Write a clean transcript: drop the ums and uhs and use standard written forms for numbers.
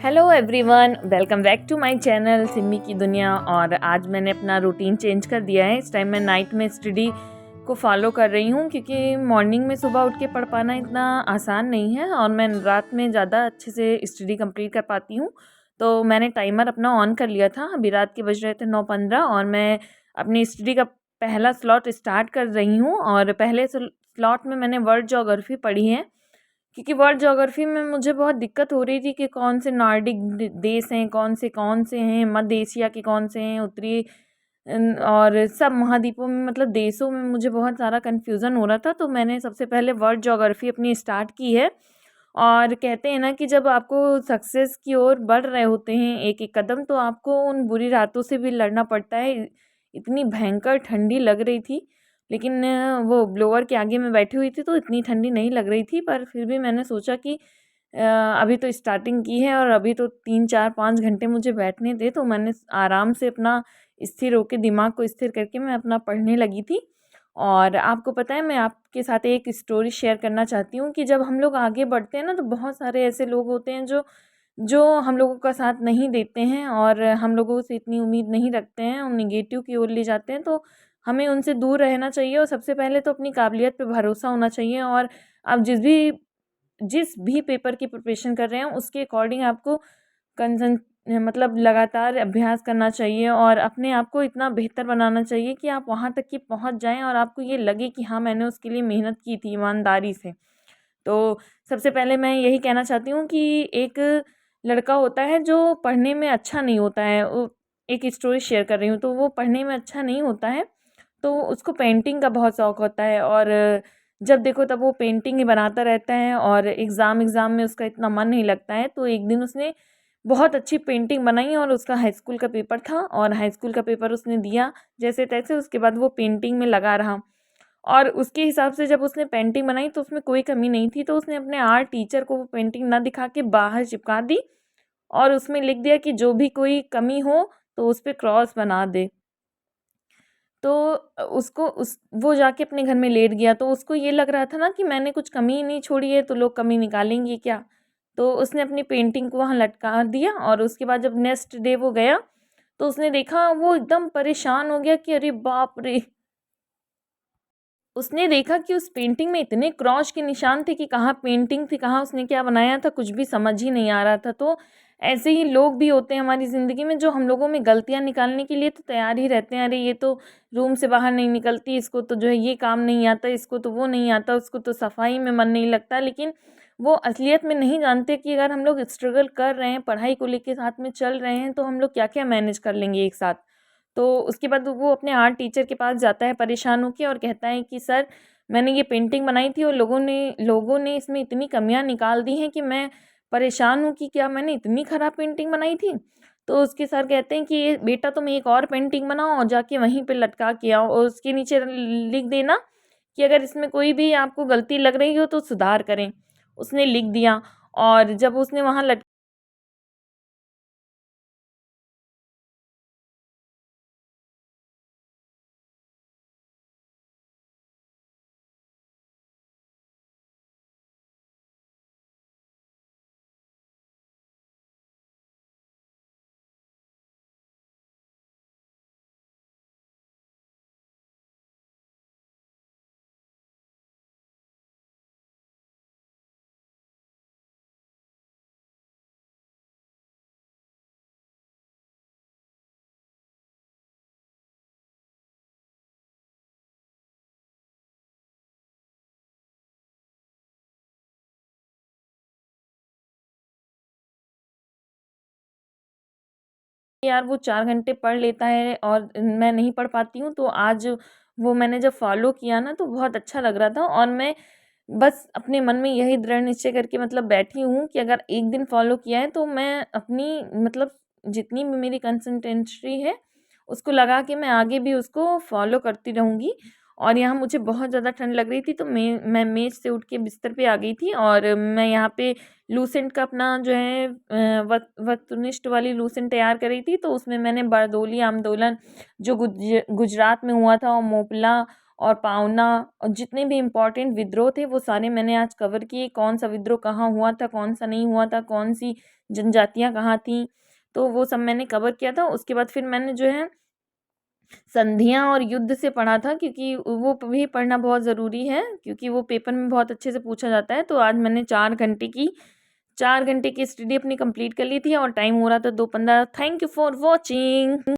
Hello everyone, welcome back to my channel Simi की दुनिया। और आज मैंने अपना रूटीन चेंज कर दिया है। इस टाइम मैं नाइट में स्टडी को फॉलो कर रही हूँ क्योंकि मॉर्निंग में सुबह उठ के पढ़ पाना इतना आसान नहीं है और मैं रात में ज़्यादा अच्छे से स्टडी कंप्लीट कर पाती हूँ। तो मैंने टाइमर अपना ऑन कर लिया था। अभी रात के बज रहे थे 9:15 और मैं अपनी स्टडी का पहला स्लॉट स्टार्ट कर रही हूँ। और पहले स्लॉट में मैंने वर्ल्ड ज्योग्राफी पढ़ी है क्योंकि वर्ल्ड ज्योग्राफी में मुझे बहुत दिक्कत हो रही थी कि कौन से नॉर्डिक देश हैं, कौन से हैं, मध्य एशिया के कौन से हैं, उत्तरी और सब महाद्वीपों में मतलब देशों में मुझे बहुत सारा कन्फ्यूज़न हो रहा था। तो मैंने सबसे पहले वर्ल्ड ज्योग्राफी अपनी स्टार्ट की है। और कहते हैं ना कि जब आपको सक्सेस की ओर बढ़ रहे होते हैं एक एक कदम, तो आपको उन बुरी रातों से भी लड़ना पड़ता है। इतनी भयंकर ठंडी लग रही थी, लेकिन वो ब्लोअर के आगे मैं बैठी हुई थी तो इतनी ठंडी नहीं लग रही थी। पर फिर भी मैंने सोचा कि अभी तो स्टार्टिंग की है और अभी तो 3 4 5 घंटे मुझे बैठने दे। तो मैंने आराम से अपना स्थिर होकर, दिमाग को स्थिर करके मैं अपना पढ़ने लगी थी। और आपको पता है, मैं आपके साथ एक स्टोरी शेयर करना चाहती हूँ कि जब हम लोग आगे बढ़ते हैं ना, तो बहुत सारे ऐसे लोग होते हैं जो जो हम लोगों का साथ नहीं देते हैं और हम लोगों से इतनी उम्मीद नहीं रखते हैं, हम नेगेटिव की ओर ले जाते हैं। तो हमें उनसे दूर रहना चाहिए और सबसे पहले तो अपनी काबिलियत पे भरोसा होना चाहिए। और आप जिस भी पेपर की प्रिपरेशन कर रहे हैं उसके अकॉर्डिंग आपको कंसं मतलब लगातार अभ्यास करना चाहिए और अपने आप को इतना बेहतर बनाना चाहिए कि आप वहाँ तक कि पहुँच जाएँ और आपको ये लगे कि हाँ, मैंने उसके लिए मेहनत की थी ईमानदारी से। तो सबसे पहले मैं यही कहना चाहती हूँ कि एक लड़का होता है जो पढ़ने में अच्छा नहीं होता है। वो एक स्टोरी शेयर कर रही हूँ, तो वो पढ़ने में अच्छा नहीं होता है, तो उसको पेंटिंग का बहुत शौक होता है। और जब देखो तब वो पेंटिंग ही बनाता रहता है और एग्ज़ाम में उसका इतना मन नहीं लगता है। तो एक दिन उसने बहुत अच्छी पेंटिंग बनाई और उसका हाई स्कूल का पेपर था और हाई स्कूल का पेपर उसने दिया जैसे तैसे। उसके बाद वो पेंटिंग में लगा रहा और उसके हिसाब से जब उसने पेंटिंग बनाई तो उसमें कोई कमी नहीं थी। तो उसने अपने आर्ट टीचर को वो पेंटिंग ना दिखा के बाहर चिपका दी और उसमें लिख दिया कि जो भी कोई कमी हो तो उस पे क्रॉस बना दे। तो उसको उस वो जाके अपने घर में लेट गया। तो उसको ये लग रहा था ना कि मैंने कुछ कमी ही नहीं छोड़ी है, तो लोग कमी निकालेंगे क्या। तो उसने अपनी पेंटिंग को वहाँ लटका दिया और उसके बाद जब नेक्स्ट डे वो गया तो उसने देखा, वो एकदम परेशान हो गया कि अरे बाप रे! उसने देखा कि उस पेंटिंग में इतने क्रॉस के निशान थे कि कहाँ पेंटिंग थी, कहाँ उसने क्या बनाया था, कुछ भी समझ ही नहीं आ रहा था। तो ऐसे ही लोग भी होते हैं हमारी ज़िंदगी में जो हम लोगों में गलतियाँ निकालने के लिए तो तैयार ही रहते हैं। अरे ये तो रूम से बाहर नहीं निकलती, इसको तो जो है ये काम नहीं आता, इसको तो वो नहीं आता, उसको तो सफाई में मन नहीं लगता। लेकिन वो असलियत में नहीं जानते कि अगर हम लोग स्ट्रगल कर रहे हैं, पढ़ाई को लेके साथ में चल रहे हैं, तो हम लोग क्या-क्या मैनेज कर लेंगे एक साथ। तो उसके बाद वो अपने आर्ट टीचर के पास जाता है परेशान होके और कहता है कि सर, मैंने ये पेंटिंग बनाई थी और लोगों ने इसमें इतनी कमियां निकाल दी हैं कि मैं परेशान हूँ कि क्या मैंने इतनी ख़राब पेंटिंग बनाई थी। तो उसके सर कहते हैं कि ये बेटा, तुम एक और पेंटिंग बनाओ और जाके वहीं पे लटका के आओ और उसके नीचे लिख देना कि अगर इसमें कोई भी आपको गलती लग रही हो तो सुधार करें। उसने लिख दिया और जब उसने वहाँ लट यार वो 4 घंटे पढ़ लेता है और मैं नहीं पढ़ पाती हूँ। तो आज वो मैंने जब फ़ॉलो किया ना तो बहुत अच्छा लग रहा था और मैं बस अपने मन में यही दृढ़ निश्चय करके मतलब बैठी हूँ कि अगर एक दिन फ़ॉलो किया है तो मैं अपनी मतलब जितनी भी मेरी कंसिस्टेंसी है उसको लगा के मैं आगे भी उसको फ़ॉलो करती रहूँगी। और यहाँ मुझे बहुत ज़्यादा ठंड लग रही थी तो मैं मेज़ से उठ के बिस्तर पे आ गई थी और मैं यहाँ पे लूसेंट का अपना जो है वस्तुनिष्ठ वाली लूसेंट तैयार करी थी। तो उसमें मैंने बारदोली आंदोलन जो गुजरात में हुआ था और मोपला और पावना और जितने भी इम्पोर्टेंट विद्रोह थे वो सारे मैंने आज कवर किए। कौन सा विद्रोह कहाँ हुआ था, कौन सा नहीं हुआ था, कौन सी जनजातियाँ कहाँ थीं, तो वो सब मैंने कवर किया था। उसके बाद फिर मैंने जो है संधियाँ और युद्ध से पढ़ा था, क्योंकि वो भी पढ़ना बहुत ज़रूरी है, क्योंकि वो पेपर में बहुत अच्छे से पूछा जाता है। तो आज मैंने 4 घंटे की स्टडी अपनी कंप्लीट कर ली थी और टाइम हो रहा था 2:15। Thank you for watching.